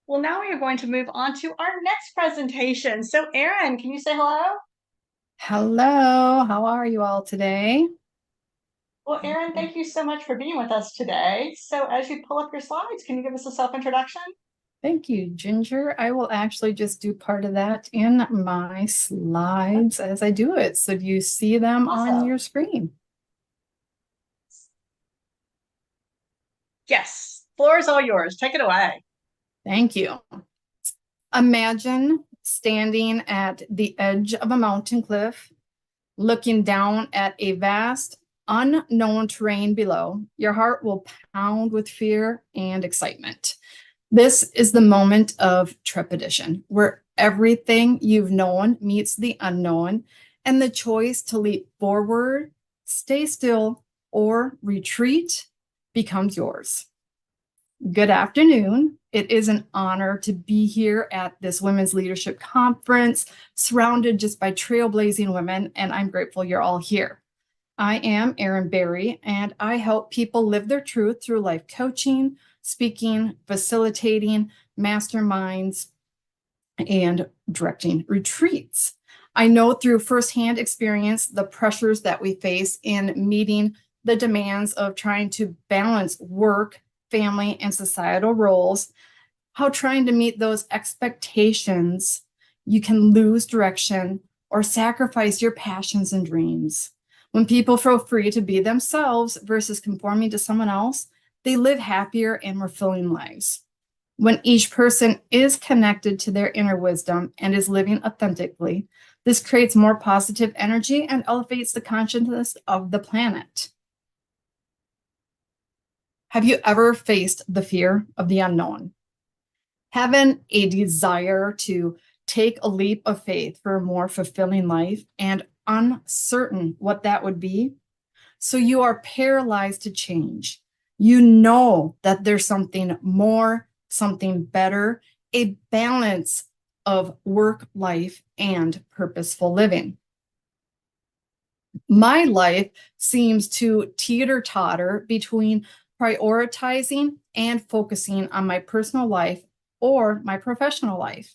Well, now we are going to move on to our next presentation. So, Erin, can you say hello? Hello, how are you all today? Well, Erin, thank you so much for being with us today. So, as you pull up your slides, can you give us a self-introduction? Thank you, Ginger. I will actually just do part of that in my slides as I do it. So do you see them on Awesome. your screen? Yes, floor is all yours. Take it away. Thank you. Imagine standing at the edge of a mountain cliff, looking down at a vast, unknown terrain below. Your heart will pound with fear and excitement. This is the moment of trepidation, where everything you've known meets the unknown, and the choice to leap forward, stay still, or retreat becomes yours. Good afternoon. It is an honor to be here at this Women's Leadership Conference, surrounded just by trailblazing women, and I'm grateful you're all here. I am Erin Berry, and I help people live their truth through life coaching, speaking, facilitating, masterminds, and directing retreats. I know through firsthand experience the pressures that we face in meeting the demands of trying to balance work, family, and societal roles, how trying to meet those expectations, you can lose direction or sacrifice your passions and dreams. When people feel free to be themselves versus conforming to someone else, they live happier and more fulfilling lives. When each person is connected to their inner wisdom and is living authentically, this creates more positive energy and elevates the consciousness of the planet. Have you ever faced the fear of the unknown? Having a desire to take a leap of faith for a more fulfilling life and uncertain what that would be? So you are paralyzed to change. You know that there's something more, something better, a balance of work, life, and purposeful living. My life seems to teeter-totter between prioritizing and focusing on my personal life or my professional life.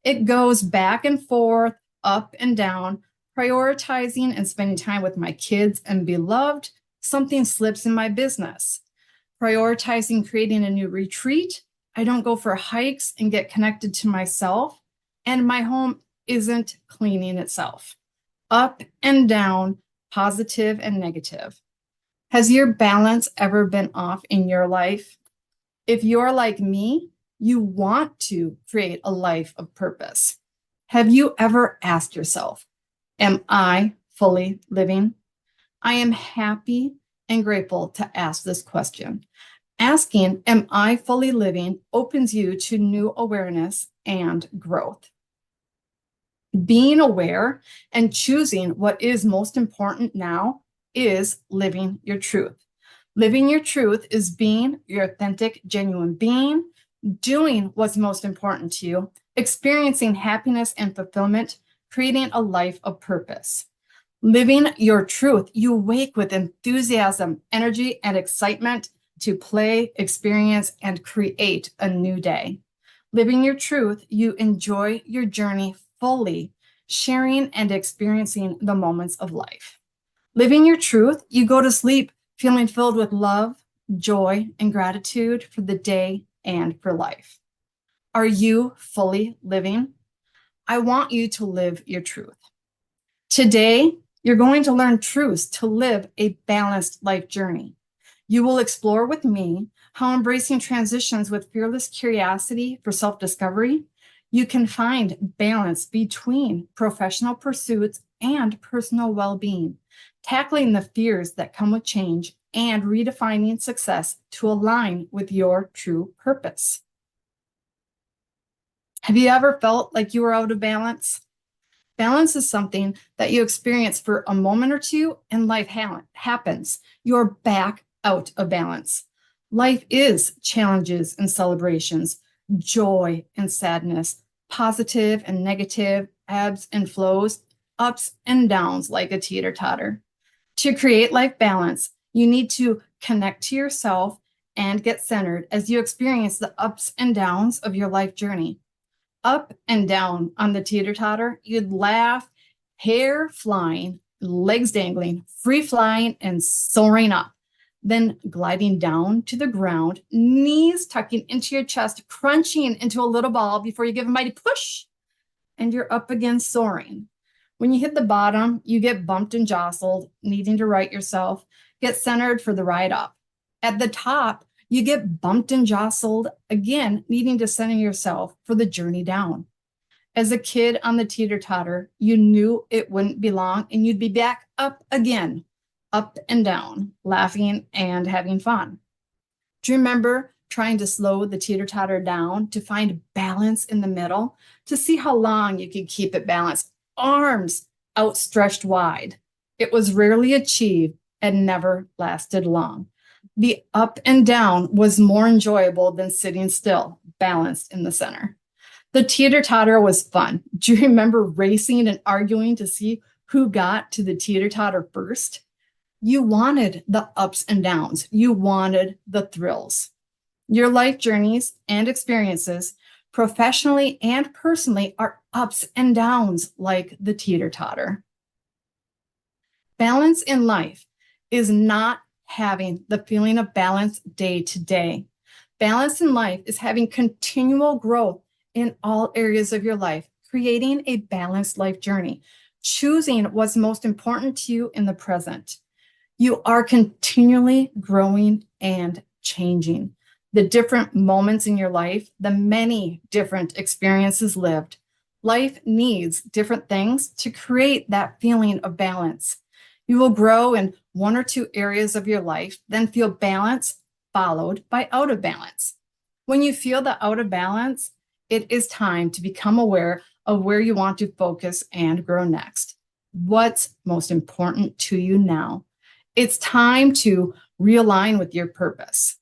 It goes back and forth, up and down, prioritizing and spending time with my kids and beloved. Something slips in my business. Prioritizing creating a new retreat. I don't go for hikes and get connected to myself, and my home isn't cleaning itself. Up and down, positive and negative. Has your balance ever been off in your life? If you're like me, you want to create a life of purpose. Have you ever asked yourself, am I fully living? I am happy and grateful to ask this question. Asking, am I fully living, opens you to new awareness and growth. Being aware and choosing what is most important now is living your truth. Living your truth is being your authentic, genuine being, doing what's most important to you, experiencing happiness and fulfillment, creating a life of purpose. Living your truth, you wake with enthusiasm, energy, and excitement to play, experience, and create a new day. Living your truth, you enjoy your journey fully, sharing and experiencing the moments of life. Living your truth, you go to sleep feeling filled with love, joy, and gratitude for the day and for life. Are you fully living? I want you to live your truth. Today, you're going to learn truths to live a balanced life journey. You will explore with me how embracing transitions with fearless curiosity for self-discovery, you can find balance between professional pursuits and personal well-being, tackling the fears that come with change and redefining success to align with your true purpose. Have you ever felt like you were out of balance? Balance is something that you experience for a moment or two and life happens. You're back out of balance. Life is challenges and celebrations, joy and sadness, positive and negative, ebbs and flows, ups and downs like a teeter-totter. To create life balance, you need to connect to yourself and get centered as you experience the ups and downs of your life journey. Up and down on the teeter-totter, you'd laugh, hair flying, legs dangling, free flying, and soaring up. Then gliding down to the ground, knees tucking into your chest, crunching into a little ball before you give a mighty push, and you're up again soaring. When you hit the bottom, you get bumped and jostled, needing to right yourself, get centered for the ride up. At the top, you get bumped and jostled, again, needing to center yourself for the journey down. As a kid on the teeter-totter, you knew it wouldn't be long and you'd be back up again, up and down, laughing and having fun. Do you remember trying to slow the teeter-totter down to find balance in the middle, to see how long you could keep it balanced, arms outstretched wide? It was rarely achieved and never lasted long. The up and down was more enjoyable than sitting still, balanced in the center. The teeter-totter was fun. Do you remember racing and arguing to see who got to the teeter-totter first? You wanted the ups and downs. You wanted the thrills. Your life journeys and experiences, professionally and personally, are ups and downs like the teeter-totter. Balance in life is not having the feeling of balance day to day. Balance in life is having continual growth in all areas of your life, creating a balanced life journey, choosing what's most important to you in the present. You are continually growing and changing. The different moments in your life, the many different experiences lived. Life needs different things to create that feeling of balance. You will grow in one or two areas of your life, then feel balance, followed by out of balance. When you feel the out of balance, it is time to become aware of where you want to focus and grow next. What's most important to you now? It's time to realign with your purpose.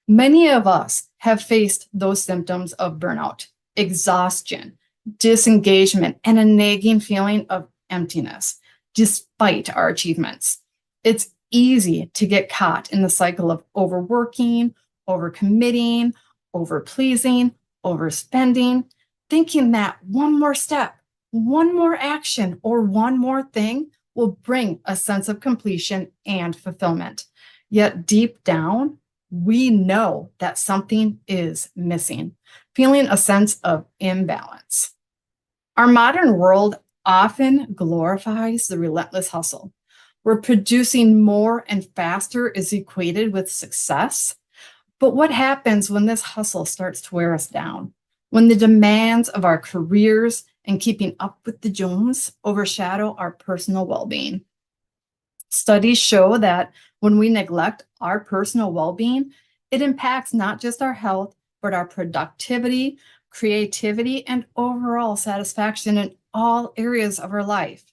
Many of us have faced those symptoms of burnout, exhaustion, disengagement, and a nagging feeling of emptiness, despite our achievements. It's easy to get caught in the cycle of overworking, overcommitting, overpleasing, overspending, thinking that one more step, one more action, or one more thing will bring a sense of completion and fulfillment. Yet deep down, we know that something is missing, feeling a sense of imbalance. Our modern world often glorifies the relentless hustle, where producing more and faster is equated with success. But what happens when this hustle starts to wear us down? When the demands of our careers and keeping up with the Joneses overshadow our personal well-being? Studies show that when we neglect our personal well-being, it impacts not just our health, but our productivity, creativity, and overall satisfaction in all areas of our life.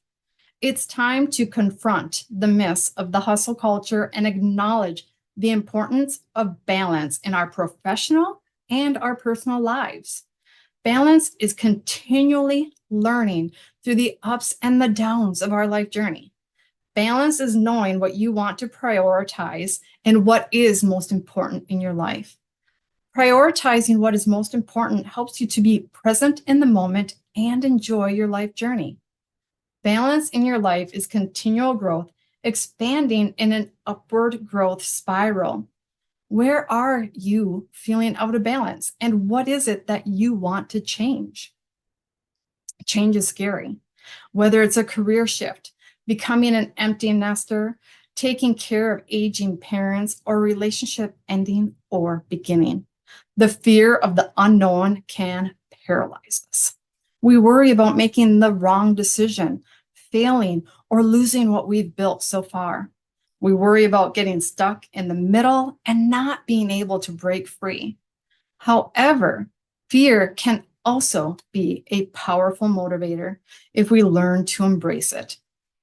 It's time to confront the myths of the hustle culture and acknowledge the importance of balance in our professional and our personal lives. Balance is continually learning through the ups and the downs of our life journey. Balance is knowing what you want to prioritize and what is most important in your life. Prioritizing what is most important helps you to be present in the moment and enjoy your life journey. Balance in your life is continual growth, expanding in an upward growth spiral. Where are you feeling out of balance? And what is it that you want to change? Change is scary. Whether it's a career shift, becoming an empty nester, taking care of aging parents, or relationship ending or beginning. The fear of the unknown can paralyze us. We worry about making the wrong decision, failing, or losing what we've built so far. We worry about getting stuck in the middle and not being able to break free. However, fear can also be a powerful motivator if we learn to embrace it.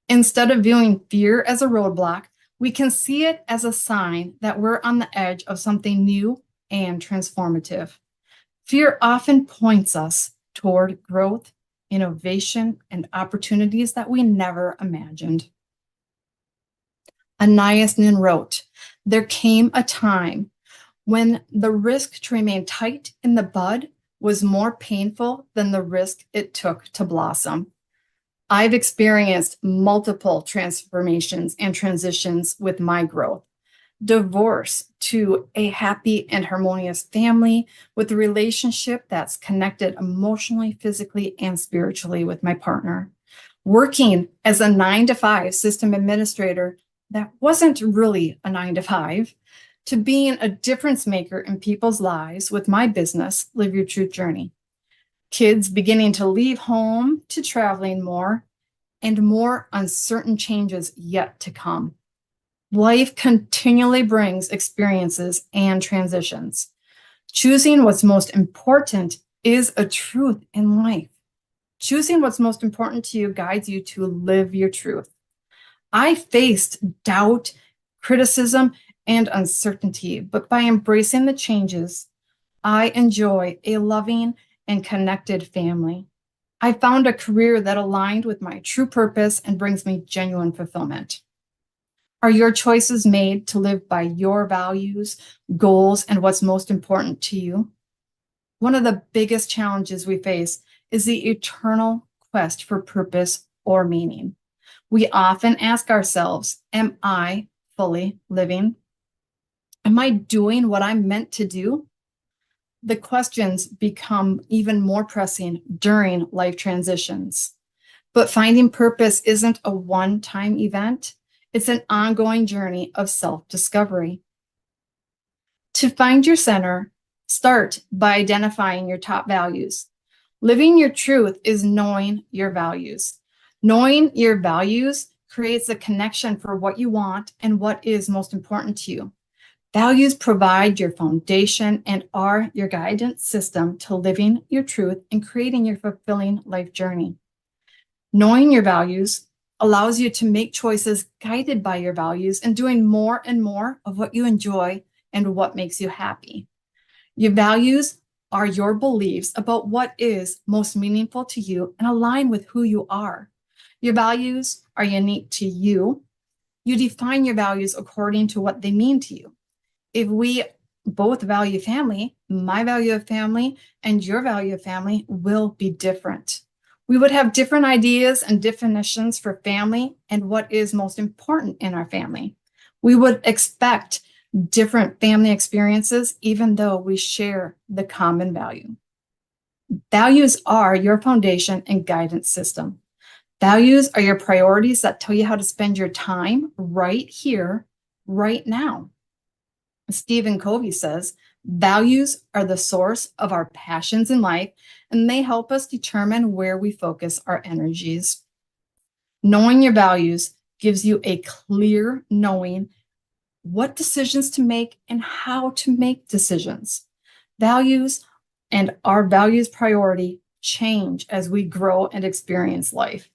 Instead of viewing fear as a roadblock, we can see it as a sign that we're on the edge of something new and transformative. Fear often points us toward growth, innovation, and opportunities that we never imagined. Anais Nin wrote, "There came a time when the risk to remain tight in the bud was more painful than the risk it took to blossom. I've experienced multiple transformations and transitions with my growth. Divorce to a happy and harmonious family with a relationship that's connected emotionally, physically, and spiritually with my partner. Working as a 9-to-5 system administrator that wasn't really a 9-to-5, to being a difference maker in people's lives with my business, Live Your Truth Journey. Kids beginning to leave home to traveling more, and more uncertain changes yet to come. Life continually brings experiences and transitions. Choosing what's most important is a truth in life. Choosing what's most important to you guides you to live your truth. I faced doubt, criticism, and uncertainty, but by embracing the changes, I enjoy a loving and connected family. I found a career that aligned with my true purpose and brings me genuine fulfillment. Are your choices made to live by your values, goals, and what's most important to you? One of the biggest challenges we face is the eternal quest for purpose or meaning. We often ask ourselves, am I fully living? Am I doing what I'm meant to do? The questions become even more pressing during life transitions. But finding purpose isn't a one-time event. It's an ongoing journey of self-discovery. To find your center, start by identifying your top values. Living your truth is knowing your values. Knowing your values creates a connection for what you want and what is most important to you. Values provide your foundation and are your guidance system to living your truth and creating your fulfilling life journey. Knowing your values allows you to make choices guided by your values and doing more and more of what you enjoy and what makes you happy. Your values are your beliefs about what is most meaningful to you and align with who you are. Your values are unique to you. You define your values according to what they mean to you. If we both value family, my value of family and your value of family will be different. We would have different ideas and definitions for family and what is most important in our family. We would expect different family experiences, even though we share the common value. Values are your foundation and guidance system. Values are your priorities that tell you how to spend your time right here, right now. Stephen Covey says, values are the source of our passions in life, and they help us determine where we focus our energies. Knowing your values gives you a clear knowing what decisions to make and how to make decisions. Values and our values priority change as we grow and experience life.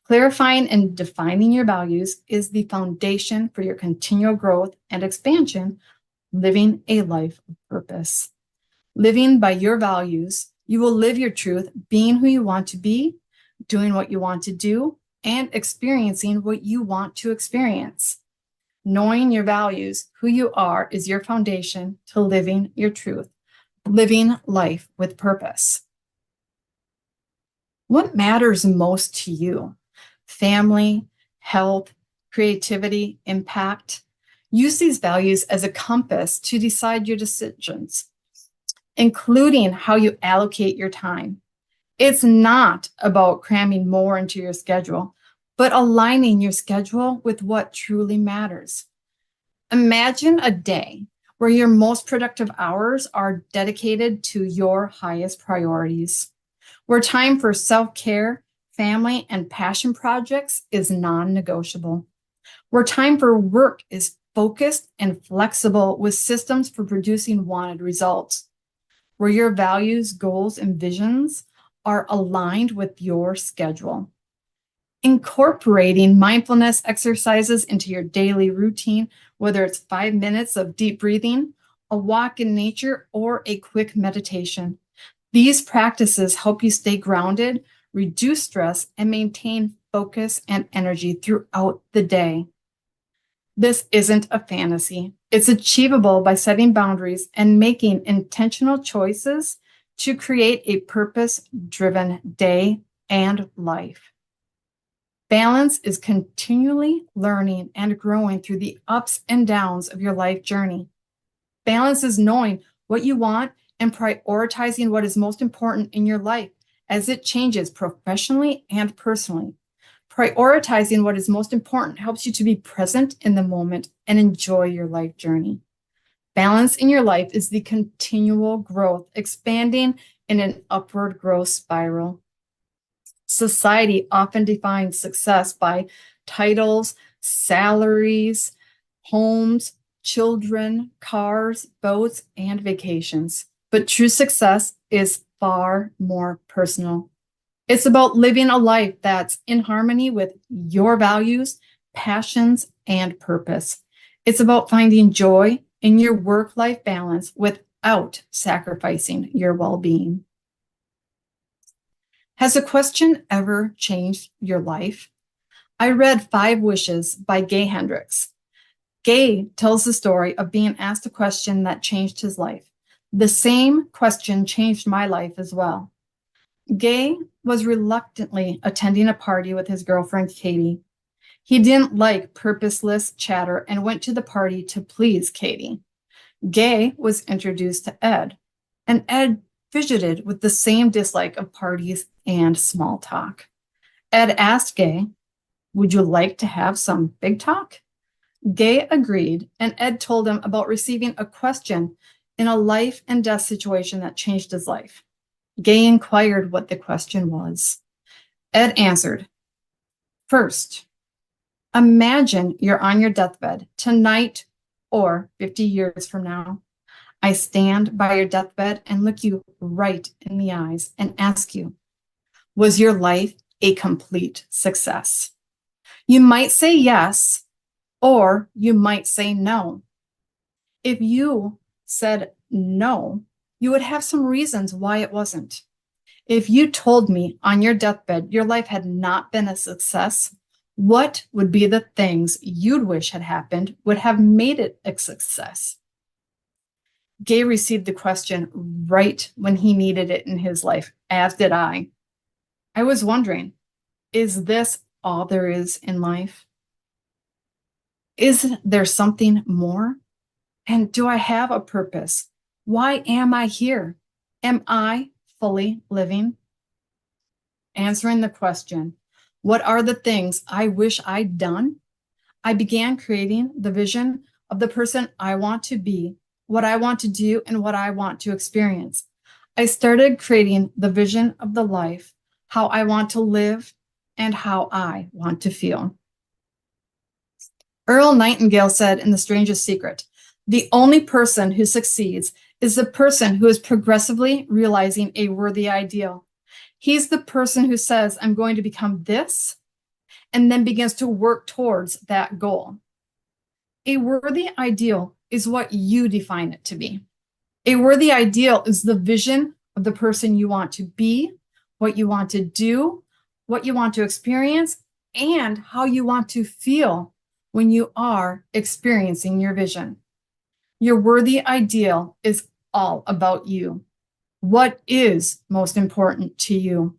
Clarifying and defining your values is the foundation for your continual growth and expansion, living a life of purpose. Living by your values, you will live your truth, being who you want to be, doing what you want to do, and experiencing what you want to experience. Knowing your values, who you are, is your foundation to living your truth, living life with purpose. What matters most to you? Family, health, creativity, impact. Use these values as a compass to decide your decisions, including how you allocate your time. It's not about cramming more into your schedule, but aligning your schedule with what truly matters. Imagine a day where your most productive hours are dedicated to your highest priorities, where time for self-care, family, and passion projects is non-negotiable, where time for work is focused and flexible with systems for producing wanted results, where your values, goals, and visions are aligned with your schedule. Incorporating mindfulness exercises into your daily routine, whether it's 5 minutes of deep breathing, a walk in nature, or a quick meditation. These practices help you stay grounded, reduce stress, and maintain focus and energy throughout the day. This isn't a fantasy. It's achievable by setting boundaries and making intentional choices to create a purpose-driven day and life. Balance is continually learning and growing through the ups and downs of your life journey. Balance is knowing what you want and prioritizing what is most important in your life as it changes professionally and personally. Prioritizing what is most important helps you to be present in the moment and enjoy your life journey. Balance in your life is the continual growth, expanding in an upward growth spiral. Society often defines success by titles, salaries, homes, children, cars, boats, and vacations. But true success is far more personal. It's about living a life that's in harmony with your values, passions, and purpose. It's about finding joy in your work-life balance without sacrificing your well-being. Has a question ever changed your life? I read 5 Wishes by Gay Hendricks. Gay tells the story of being asked a question that changed his life. The same question changed my life as well. Gay was reluctantly attending a party with his girlfriend, Katie. He didn't like purposeless chatter and went to the party to please Katie. Gay was introduced to Ed, and Ed fidgeted with the same dislike of parties and small talk. Ed asked Gay, "Would you like to have some big talk?" Gay agreed, and Ed told him about receiving a question in a life and death situation that changed his life. Gay inquired what the question was. Ed answered, "First, imagine you're on your deathbed tonight or 50 years from now. I stand by your deathbed and look you right in the eyes and ask you, was your life a complete success?" You might say yes, or you might say no. If you said no, you would have some reasons why it wasn't. If you told me on your deathbed your life had not been a success, what would be the things you'd wish had happened would have made it a success? Gay received the question right when he needed it in his life, as did I. I was wondering, is this all there is in life? Is there something more? And do I have a purpose? Why am I here? Am I fully living? Answering the question, what are the things I wish I'd done? I began creating the vision of the person I want to be, what I want to do, and what I want to experience. I started creating the vision of the life, how I want to live, and how I want to feel. Earl Nightingale said in The Strangest Secret, "The only person who succeeds is the person who is progressively realizing a worthy ideal. He's the person who says, 'I'm going to become this,' and then begins to work towards that goal." A worthy ideal is what you define it to be. A worthy ideal is the vision of the person you want to be, what you want to do, what you want to experience, and how you want to feel when you are experiencing your vision. Your worthy ideal is all about you. What is most important to you?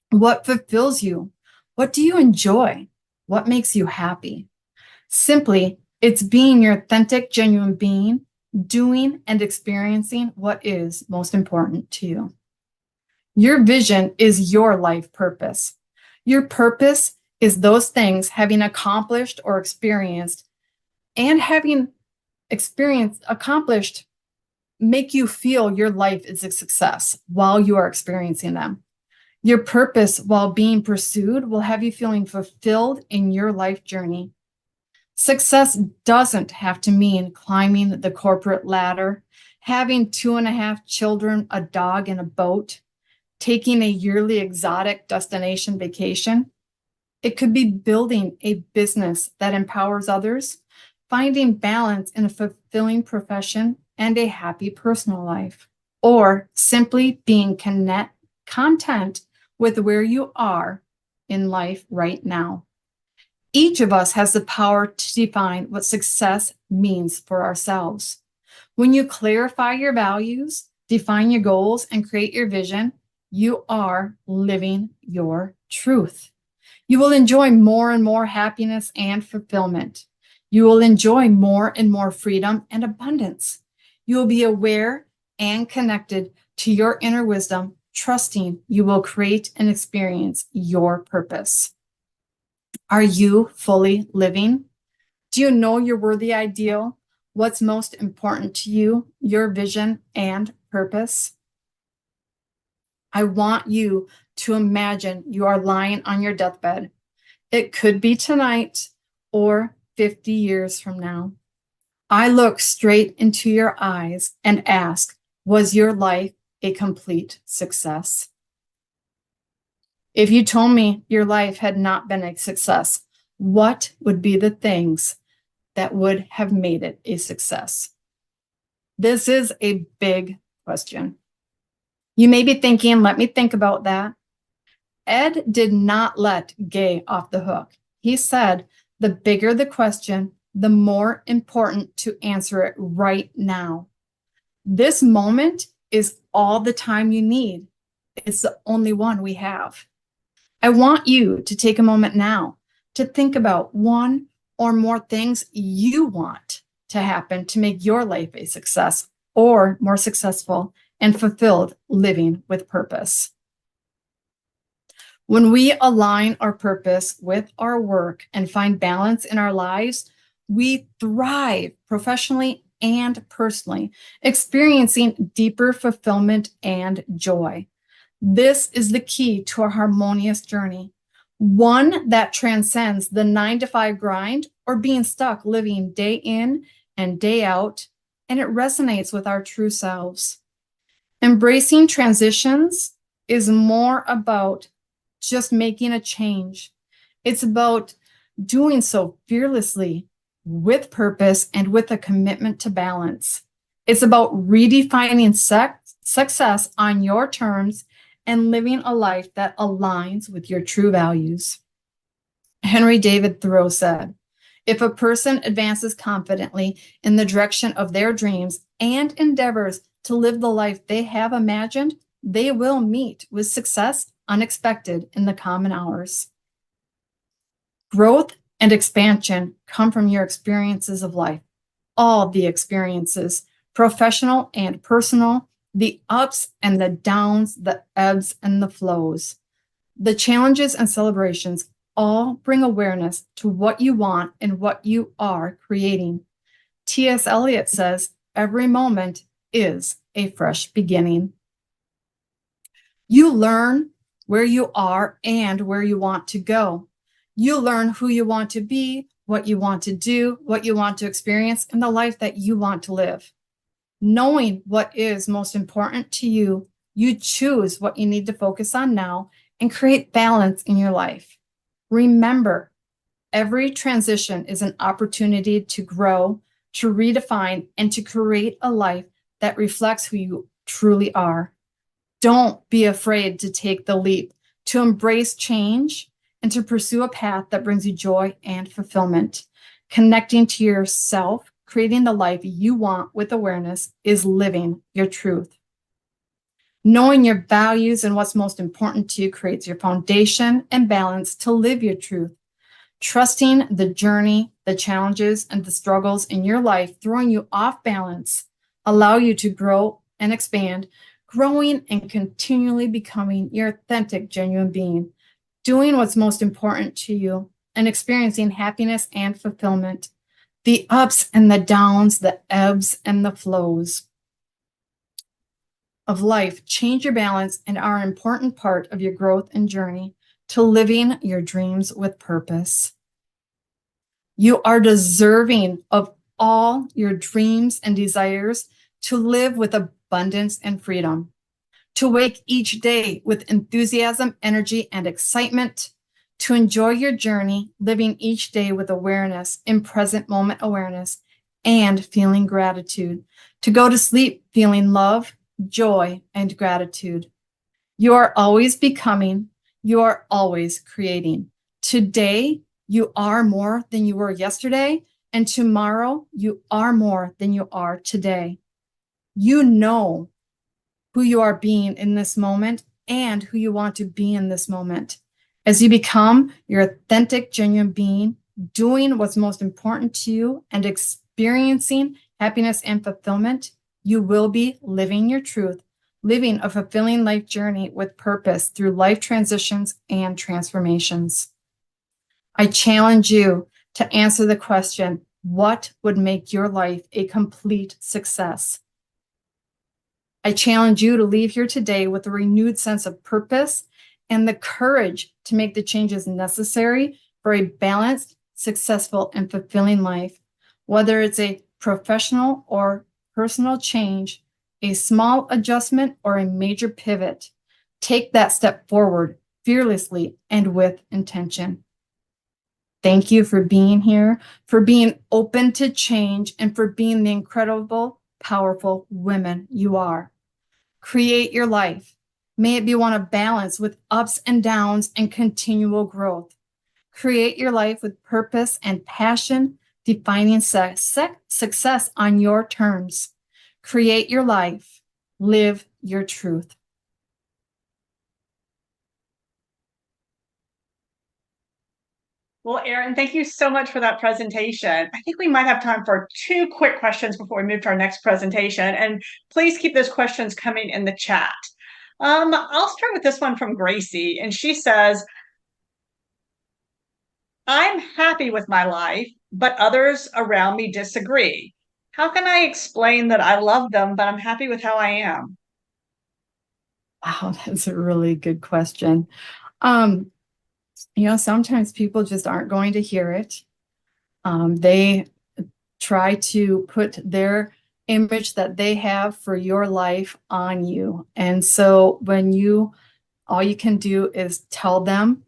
What fulfills you? What do you enjoy? What makes you happy? Simply, it's being your authentic, genuine being, doing and experiencing what is most important to you. Your vision is your life purpose. Your purpose is those things having accomplished or experienced, and having accomplished make you feel your life is a success while you are experiencing them. Your purpose while being pursued will have you feeling fulfilled in your life journey. Success doesn't have to mean climbing the corporate ladder, having 2.5 children, a dog, and a boat, taking a yearly exotic destination vacation. It could be building a business that empowers others, finding balance in a fulfilling profession, and a happy personal life, or simply being content with where you are in life right now. Each of us has the power to define what success means for ourselves. When you clarify your values, define your goals, and create your vision, you are living your truth. You will enjoy more and more happiness and fulfillment. You will enjoy more and more freedom and abundance. You will be aware and connected to your inner wisdom, trusting you will create and experience your purpose. Are you fully living? Do you know your worthy ideal? What's most important to you, your vision and purpose? I want you to imagine you are lying on your deathbed. It could be tonight or 50 years from now. I look straight into your eyes and ask, was your life a complete success? If you told me your life had not been a success, what would be the things that would have made it a success? This is a big question. You may be thinking, let me think about that. Ed did not let Gay off the hook. He said, the bigger the question, the more important to answer it right now. This moment is all the time you need. It's the only one we have. I want you to take a moment now to think about one or more things you want to happen to make your life a success or more successful and fulfilled living with purpose. When we align our purpose with our work and find balance in our lives, we thrive professionally and personally, experiencing deeper fulfillment and joy. This is the key to a harmonious journey, one that transcends the 9-to-5 grind or being stuck living day in and day out, and it resonates with our true selves. Embracing transitions is more about just making a change. It's about doing so fearlessly, with purpose, and with a commitment to balance. It's about redefining success on your terms and living a life that aligns with your true values. Henry David Thoreau said, if a person advances confidently in the direction of their dreams and endeavors to live the life they have imagined, they will meet with success unexpected in the common hours. Growth and expansion come from your experiences of life, all the experiences, professional and personal, the ups and the downs, the ebbs and the flows. The challenges and celebrations all bring awareness to what you want and what you are creating. T.S. Eliot says, every moment is a fresh beginning. You learn where you are and where you want to go. You learn who you want to be, what you want to do, what you want to experience, and the life that you want to live. Knowing what is most important to you, you choose what you need to focus on now and create balance in your life. Remember, every transition is an opportunity to grow, to redefine, and to create a life that reflects who you truly are. Don't be afraid to take the leap, to embrace change, and to pursue a path that brings you joy and fulfillment. Connecting to yourself, creating the life you want with awareness, is living your truth. Knowing your values and what's most important to you creates your foundation and balance to live your truth. Trusting the journey, the challenges, and the struggles in your life throwing you off balance allow you to grow and expand, growing and continually becoming your authentic, genuine being, doing what's most important to you, and experiencing happiness and fulfillment. The ups and the downs, the ebbs and the flows of life change your balance and are an important part of your growth and journey to living your dreams with purpose. You are deserving of all your dreams and desires to live with abundance and freedom, to wake each day with enthusiasm, energy, and excitement, to enjoy your journey, living each day with awareness, in present moment awareness, and feeling gratitude, to go to sleep feeling love, joy, and gratitude. You are always becoming, you are always creating. Today, you are more than you were yesterday, and tomorrow you are more than you are today. You know who you are being in this moment and who you want to be in this moment. As you become your authentic, genuine being, doing what's most important to you and experiencing happiness and fulfillment, you will be living your truth, living a fulfilling life journey with purpose through life transitions and transformations. I challenge you to answer the question, what would make your life a complete success? I challenge you to leave here today with a renewed sense of purpose and the courage to make the changes necessary for a balanced, successful, and fulfilling life. Whether it's a professional or personal change, a small adjustment or a major pivot, take that step forward fearlessly and with intention. Thank you for being here, for being open to change, and for being the incredible, powerful women you are. Create your life. May it be one of balance with ups and downs and continual growth. Create your life with purpose and passion, defining success on your terms. Create your life. Live your truth. Well, Erin, thank you so much for that presentation. I think we might have time for 2 quick questions before we move to our next presentation. And please keep those questions coming in the chat. I'll start with this one from Gracie, and she says, I'm happy with my life, but others around me disagree. How can I explain that I love them, but I'm happy with how I am? Wow, that's a really good question. Sometimes people just aren't going to hear it. They try to put their image that they have for your life on you. And so all you can do is tell them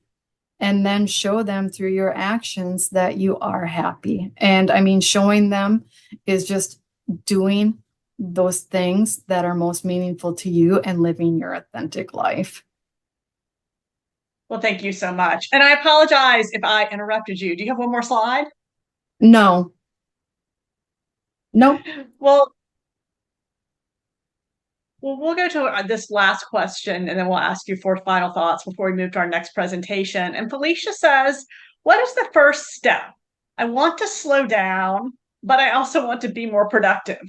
and then show them through your actions that you are happy. And I mean, showing them is just doing those things that are most meaningful to you and living your authentic life. Well, thank you so much. And I apologize if I interrupted you. Do you have one more slide? No. Well, we'll go to this last question, and then we'll ask you for final thoughts before we move to our next presentation. And Felicia says, what is the first step? I want to slow down, but I also want to be more productive.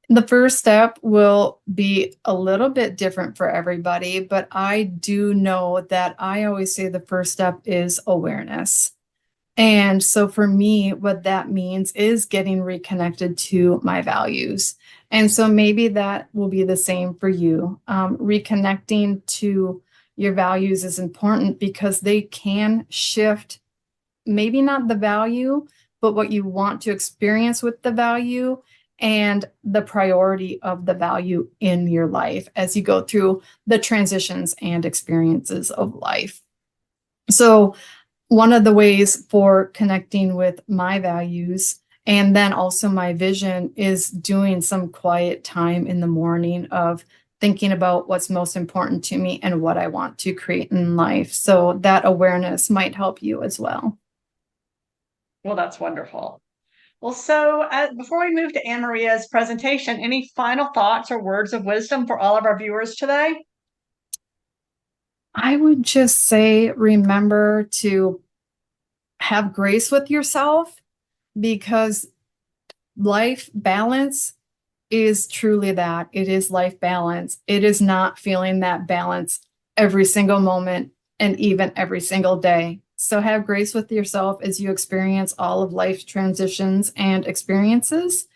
The first step will be a little bit different for everybody, but I do know that I always say the first step is awareness. And so for me, what that means is getting reconnected to my values. And so maybe that will be the same for you. Reconnecting to your values is important because they can shift, maybe not the value, but what you want to experience with the value and the priority of the value in your life as you go through the transitions and experiences of life. So one of the ways for connecting with my values and then also my vision is doing some quiet time in the morning of thinking about what's most important to me and what I want to create in life. So that awareness might help you as well. Well, that's wonderful. Well, so before we move to Ann-Maria's presentation, any final thoughts or words of wisdom for all of our viewers today? I would just say, remember to have grace with yourself, because life balance is truly that. It is life balance. It is not feeling that balance every single moment and even every single day. So have grace with yourself as you experience all of life's transitions and experiences,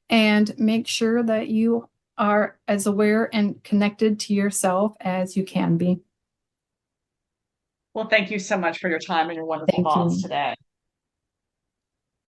and make sure that you are as aware and connected to yourself as you can be. Well, thank you so much for your time and your wonderful thoughts today.